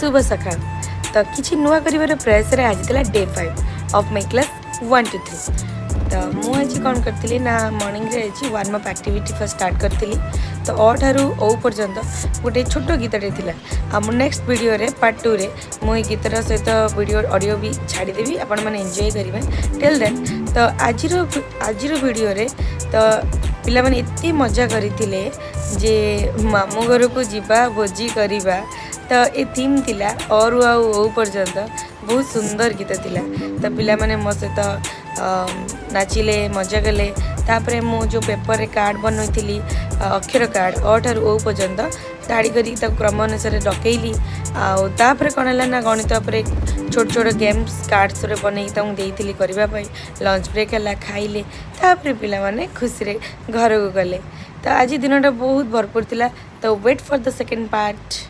शुभ सका तो किसी नुआ कर प्रयास आज day 5 of my class 1 to 3 तो मुझे कौन करी ना मॉर्निंग रे आज warm up activity first start करी तो अ ठारू ओ पर्यंत गोटे छोट गीतटे थी आम नेक्स्ट वीडियो रे पार्ट 2 रे मुझे गीतर सहित वीडियो ऑडियो भी छाड़देवी आपण मैंने एंजॉय करेंगे टिल देन तो आज वीडियो रे तो पिला माने इतनी मजा करथिले जे मामू घर को जीवा भोजी करिबा तो ये थीम थिला और ओ पर्यंत बहुत सुंदर गीत थिला तो पिला माने मो सहित नाचिले मजा कले तापरे मु जो पेपर रे कार्ड बनैथिली अक्षर कार्ड अ ठारू ओ पर्यंत ताड़ी करी क्रम अनुसार डकैली आपर कौन है ना गणित छोट छोट गेम्स कार्ड्स रे बनई देती करने लंच ब्रेक है खाइले तापर पिला माने खुशी रे घर को गले तो आज दिनटा बहुत भरपूर थिला तो wait for the second part.